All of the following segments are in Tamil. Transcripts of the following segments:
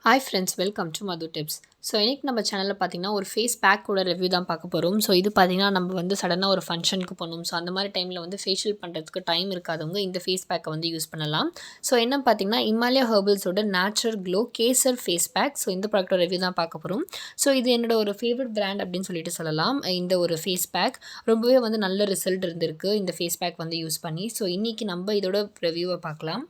Hi friends, welcome to Madhu Tips. So இன்றைக்கி நம்ம சேனலில் பார்த்திங்கன்னா ஒரு ஃபேஸ் பேக்கோட ரிவ்யூ தான் பார்க்க போகிறோம். ஸோ இது பார்த்திங்கன்னா நம்ம வந்து சடனாக ஒரு ஃபங்க்ஷனுக்கு போகணும். ஸோ அந்த மாதிரி டைமில் வந்து ஃபேஷியல் பண்ணுறதுக்கு டைம் இருக்காதவங்க இந்த ஃபேஸ் பேக்கை வந்து யூஸ் பண்ணலாம். ஸோ என்ன பார்த்திங்கன்னா இமாலயா ஹெர்பல்ஸோட natural glow kesar face pack. So இந்த ப்ராடக்டோட ரிவ்யூ தான் பார்க்க போகிறோம். ஸோ இது என்னோட ஒரு ஃபேவரட் பிராண்ட் அப்படின்னு சொல்லிட்டு சொல்லலாம். இந்த ஒரு ஃபேஸ் பேக் ரொம்பவே வந்து நல்ல ரிசல்ட் இருந்திருக்கு இந்த ஃபேஸ் பேக் வந்து யூஸ் பண்ணி. ஸோ இன்றைக்கி நம்ம இதோட ரிவ்யூவை பார்க்கலாம்.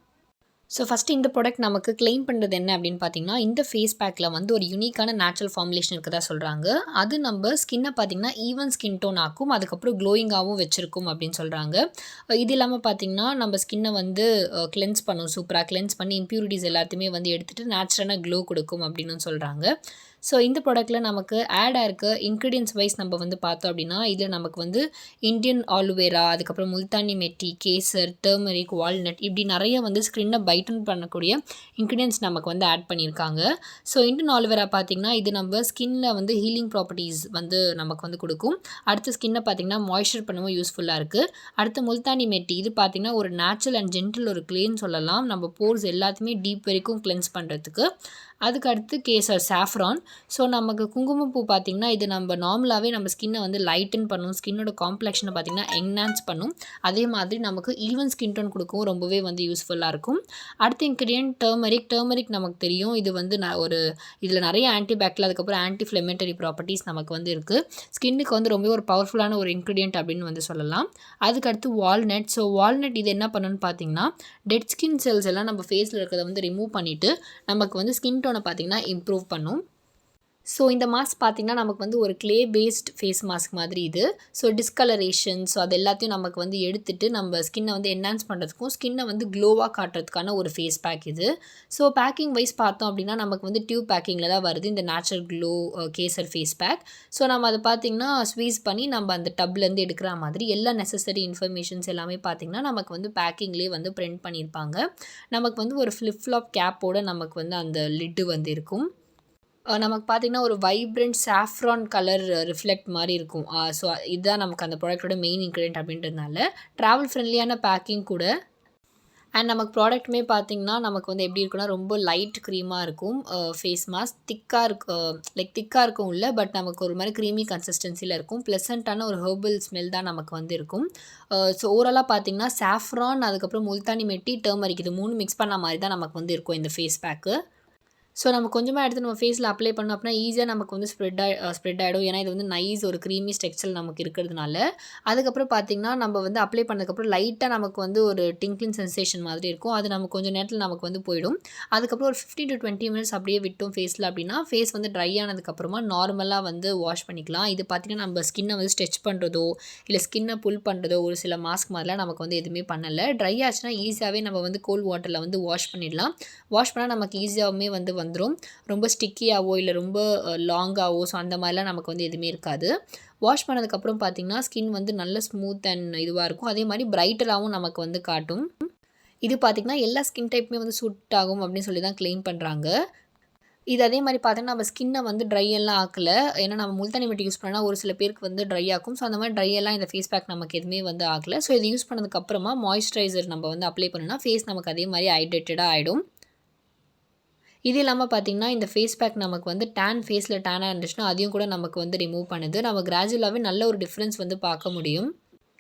ஸோ ஃபஸ்ட்டு இந்த ப்ராடக்ட் நமக்கு கிளைம் பண்ணுறது என்ன அப்படின்னு பார்த்தீங்கன்னா, இந்த ஃபேஸ் பேக்கில் வந்து ஒரு யூனிக்கான நேச்சுரல் ஃபார்முலேஷன் இருக்கதா சொல்கிறாங்க. அது நம்ம ஸ்கின்னை பார்த்திங்கன்னா ஈவன் ஸ்கின் டோன் ஆக்கும், அதுக்கப்புறம் க்ளோயிங்காகவும் வச்சுருக்கும் அப்படின்னு சொல்கிறாங்க. இது இல்லாமல் பார்த்திங்கன்னா நம்ம ஸ்கின்னை வந்து கிளென்ஸ் பண்ணும், சூப்பராக கிளென்ஸ் பண்ணி இம்ப்யூரிட்டிஸ் எல்லாத்தையுமே வந்து எடுத்துகிட்டு நேச்சுரலான க்ளோ கொடுக்கும் அப்படின்னு சொல்கிறாங்க. ஸோ இந்த ப்ராடக்ட்டில் நமக்கு ஆட் ஆகிருக்க இன்க்ரீடியன்ஸ் வைஸ் நம்ம வந்து பார்த்தோம் அப்படின்னா, இதில் நமக்கு வந்து இண்டியன் ஆலுவேரா, அதுக்கப்புறம் முல்தானி மெட்டி, கேசர், டர்மரிக், வால்நட் இப்படி நிறைய வந்து ஸ்கின்னை பைட்டன் பண்ணக்கூடிய இன்க்ரீடியன்ஸ் நமக்கு வந்து ஆட் பண்ணியிருக்காங்க. ஸோ இண்டியன் ஆலுவேரா பார்த்திங்கன்னா இது நம்ம ஸ்கின்னில் வந்து ஹீலிங் ப்ராப்பர்ட்டிஸ் வந்து நமக்கு வந்து கொடுக்கும். அடுத்து ஸ்கின்னை பார்த்திங்கன்னா மாய்ஸ்சர் பண்ணவும் யூஸ்ஃபுல்லாக இருக்குது. அடுத்து முல்தானி மெட்டி இது பார்த்திங்கன்னா ஒரு நேச்சுரல் அண்ட் ஜென்டில் ஒரு க்ளீன் சொல்லலாம். நம்ம போர்ஸ் எல்லாத்தையுமே டீப் வரைக்கும் கிளென்ஸ் பண்ணுறதுக்கு. அதுக்கு அடுத்து கேசர் சாஃப்ரான். ஸோ நமக்கு குங்குமப்பூ பார்த்திங்கன்னா இது நம்ம நார்மலாகவே நம்ம ஸ்கின்னை வந்து லைட்டன் பண்ணும், ஸ்கின்னோட காம்ப்ளெக்ஷனை பார்த்திங்கன்னா என்ஹான்ஸ் பண்ணும். அதே மாதிரி நமக்கு ஈவன் ஸ்கின் டோன் கொடுக்கவும் ரொம்பவே வந்து யூஸ்ஃபுல்லாக இருக்கும். அடுத்த இன்க்ரீடியன்ட் டர்மரிக் நமக்கு தெரியும். இது வந்து இதில் நிறைய ஆன்டிபாக்டீரியல் அதுக்கப்புறம் ஆன்டிஃப்ளமேட்டரி ப்ராப்பர்ட்டிஸ் நமக்கு வந்து இருக்குது. ஸ்கின்னுக்கு வந்து ரொம்ப ஒரு பவர்ஃபுல்லான ஒரு இன்க்ரீடியன்ட் அப்படின்னு வந்து சொல்லலாம். அதுக்கடுத்து வால்நட். ஸோ வால்நட் இது என்ன பண்ணுன்னு பார்த்திங்கன்னா டெட் ஸ்கின் செல்ஸ் எல்லாம் நம்ம ஃபேஸில் இருக்கிறத வந்து ரிமூவ் பண்ணிவிட்டு நமக்கு வந்து ஸ்கின் டோனை பார்த்திங்கன்னா இம்ப்ரூவ் பண்ணும். ஸோ இந்த மாஸ்க் பார்த்திங்கன்னா நமக்கு வந்து ஒரு க்ளே பேஸ்ட் ஃபேஸ் மாஸ்க் மாதிரி இது. ஸோ டிஸ்கலரேஷன் ஸோ அது எல்லாத்தையும் நமக்கு வந்து எடுத்துகிட்டு நம்ம ஸ்கின்னை வந்து என்ஹான்ஸ் பண்ணுறதுக்கும் ஸ்கின்னை வந்து க்ளோவாக காட்டுறதுக்கான ஒரு ஃபேஸ் பேக் இது. ஸோ பேக்கிங் வைஸ் பார்த்தோம் அப்படின்னா நமக்கு வந்து டியூப் பேக்கிங்கில் தான் வருது இந்த natural glow kesar face pack. So நம்ம அதை பார்த்திங்கன்னா ஸ்வீஸ் பண்ணி நம்ம அந்த டப்லேருந்து எடுக்கிற மாதிரி எல்லா நெசசரி இன்ஃபர்மேஷன்ஸ் எல்லாமே பார்த்திங்கன்னா நமக்கு வந்து பேக்கிங்லேயே வந்து பிரிண்ட் பண்ணியிருப்பாங்க. நமக்கு வந்து ஒரு ஃப்ளிப் ஃப்ளாப் கேப்போடு நமக்கு வந்து அந்த லிட்டு வந்து இருக்கும். நமக்கு பார்த்திங்கன்னா ஒரு வைப்ரண்ட் சாஃப்ரான் கலர் ரிஃப்ளெக்ட் மாதிரி இருக்கும். ஸோ இதுதான் நமக்கு அந்த ப்ராடக்ட்டோட மெயின் இன்க்ரீடியன்ட் அப்படின்றதுனால ட்ராவல் ஃப்ரெண்ட்லியான பேக்கிங் கூட. அண்ட் நமக்கு ப்ராடக்ட்டுமே பார்த்திங்கன்னா நமக்கு வந்து எப்படி இருக்குன்னா ரொம்ப லைட் க்ரீமாக இருக்கும். ஃபேஸ் மாஸ்க் திக்காக இருக்கும் உள்ள, பட் நமக்கு ஒரு மாதிரி க்ரீமி கன்சிஸ்டன்சியில் இருக்கும். ப்ளசண்ட்டான ஒரு ஹெர்பல் ஸ்மெல் தான் நமக்கு வந்து இருக்கும். ஸோ ஓவராலாக பார்த்திங்கன்னா சாஃப்ரான் அதுக்கப்புறம் முல்தானி மெட்டி, டர்மரிக் இது 3 மிக்ஸ் பண்ண மாதிரி தான் நமக்கு வந்து இருக்கும் இந்த ஃபேஸ் பேக்கு. ஸோ நம்ம கொஞ்சமாக எடுத்து நம்ம ஃபேஸில் அப்ளை பண்ணோம் அப்படின்னா ஈஸியாக நமக்கு வந்து ஸ்ப்ரெட் ஆகிடும். ஏன்னா இது வந்து நைஸ் ஒரு க்ரீமி ஸ்ட்ரக்சர் நமக்கு இருக்கிறதுனால. அதுக்கப்புறம் பார்த்திங்கன்னா நம்ம வந்து அப்ளை பண்ணதுக்கப்புறம் லைட்டாக நமக்கு வந்து ஒரு டிங்க்லிங் சென்சேஷன் மாதிரி இருக்கும். அது நமக்கு கொஞ்சம் நேரத்தில் நமக்கு வந்து போயிடும். அதுக்கப்புறம் ஒரு 15 to 20 மினிட்ஸ் அப்படியே விட்டோம் ஃபேஸில் அப்படின்னா ஃபேஸ் வந்து ட்ரை ஆனதுக்கப்புறமா நார்மலாக வந்து வாஷ் பண்ணிக்கலாம். இது பார்த்திங்கன்னா நம்ம ஸ்கின்னை வந்து ஸ்ட்ரெச் பண்ணுறதோ இல்லை ஸ்கின்னை புல் பண்ணுறதோ ஒரு சில மாஸ்க் மாதிரிலாம் நமக்கு வந்து எதுவுமே பண்ணலை. ட்ரை ஆச்சுன்னா ஈஸியாகவே நம்ம வந்து கோல்ட் வாட்டரில் வந்து வாஷ் பண்ணிடலாம். வாஷ் பண்ணால் நமக்கு ஈஸியாகவுமே வந்து வந்துடும். ரொம்ப ஸ்டிக்கியாவோ இல்லை ரொம்ப லாங்காவோ ஸோ அந்த மாதிரிலாம் நமக்கு வந்து எதுவுமே இருக்காது. வாஷ் பண்ணதுக்கப்புறம் பார்த்திங்கன்னா ஸ்கின் வந்து நல்ல ஸ்மூத் அண்ட் இதுவாக இருக்கும். அதே மாதிரி பிரைட்டராகவும் நமக்கு வந்து காட்டும். இது பார்த்திங்கன்னா எல்லா ஸ்கின் டைப்புமே வந்து சூட் ஆகும் அப்படின்னு சொல்லி தான் கிளைம் பண்ணுறாங்க. இது அதே மாதிரி பார்த்தோன்னா நம்ம ஸ்கின்னை வந்து ட்ரை எல்லாம் ஆக்கலை. ஏன்னா நம்ம முல்தானி மெட்டி யூஸ் பண்ணால் ஒரு சில பேருக்கு வந்து ட்ரை ஆகும். ஸோ அந்த மாதிரி ட்ரை எல்லாம் இந்த ஃபேஸ் பேக் நமக்கு எதுவுமே வந்து ஆகலை. ஸோ இது யூஸ் பண்ணதுக்கப்புறமா மாய்ஸ்சரைசர் நம்ம வந்து அப்ளை பண்ணோன்னா ஃபேஸ் நமக்கு அதே மாதிரி ஹைட்ரேட்டடாக ஆகிடும். இது இல்லாமல் பார்த்திங்கன்னா இந்த ஃபேஸ் பேக் நமக்கு வந்து ஃபேஸில் டேனாக இருந்துச்சுன்னா அதையும் கூட நமக்கு வந்து ரிமூவ் பண்ணுது. நம்ம கிராஜுவலாகவே நல்ல ஒரு டிஃப்ரென்ஸ் வந்து பார்க்க முடியும்.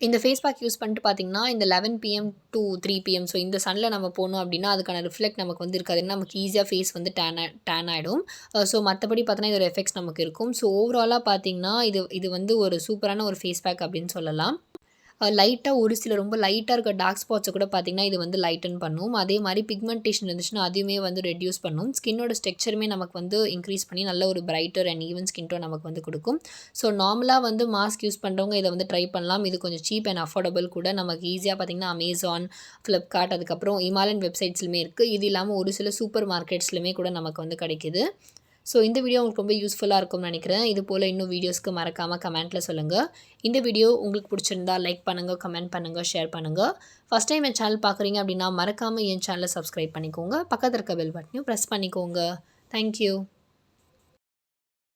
இந்த ஃபேஸ் பேக் யூஸ் பண்ணிட்டு பார்த்திங்கன்னா இந்த 11 PM to 3 PM ஸோ இந்த சன்னில் நம்ம போனோம் அப்படின்னா அதுக்கான ரிஃப்ளெக்ட் நமக்கு வந்து இருக்காது. ஏன்னா நமக்கு ஈஸியாக ஃபேஸ் வந்து டேன் ஆகிடும். ஸோ மற்றபடி பார்த்தோன்னா இதோட எஃபெக்ட்ஸ் நமக்கு இருக்கும். ஸோ ஓவராலாக பார்த்திங்கன்னா இது வந்து ஒரு சூப்பரான ஒரு ஃபேஸ் பேக் அப்படின்னு சொல்லலாம். லைட்டாக ஒரு சில ரொம்ப லைட்டாக இருக்க டார்க் ஸ்பாட்ஸை கூட பார்த்திங்கன்னா இது வந்து லைட்டன் பண்ணும். அதே மாதிரி பிக்மெண்டேஷன் இருந்துச்சுன்னா அதையுமே வந்து ரெடியூஸ் பண்ணும். ஸ்கின்னோட ஸ்ட்ரக்சருமே நமக்கு வந்து இன்க்ரீஸ் பண்ணி நல்ல ஒரு brighter and even skin tone நமக்கு வந்து கொடுக்கும். ஸோ நார்மலாக வந்து மாஸ்க் யூஸ் பண்ணுறவங்க இதை வந்து ட்ரை பண்ணலாம். இது கொஞ்சம் சீப் அண்ட் அஃபோர்டபுள் கூட. நமக்கு ஈஸியாக பார்த்திங்கன்னா அமேசான், ஃப்ளிப்கார்ட் அதுக்கப்புறம் இமாலயன் வெப்சைட்ஸ்லையுமே இருக்குது. இது இல்லாமல் ஒரு சில சூப்பர் மார்க்கெட்ஸ்லையுமே கூட நமக்கு வந்து கிடைக்கிது. ஸோ இந்த வீடியோ உங்களுக்கு ரொம்ப யூஸ்ஃபுல்லாக இருக்கும்னு நினைக்கிறேன். இது போல் இன்னும் வீடியோஸ்க்கு மறக்காமல் கமெண்ட்டில் சொல்லுங்கள். இந்த வீடியோ உங்களுக்கு பிடிச்சிருந்தா லைக் பண்ணுங்கள், கமெண்ட் பண்ணுங்கள், ஷேர் பண்ணுங்கள். ஃபஸ்ட் டைம் என் சேனல் பார்க்குறீங்க அப்படின்னா மறக்காமல் என் சேனலை சப்ஸ்கிரைப் பண்ணிக்கோங்க. பக்கத்தில் இருக்க பெல் பட்டனையும் ப்ரெஸ் பண்ணிக்கோங்க. தேங்க்யூ.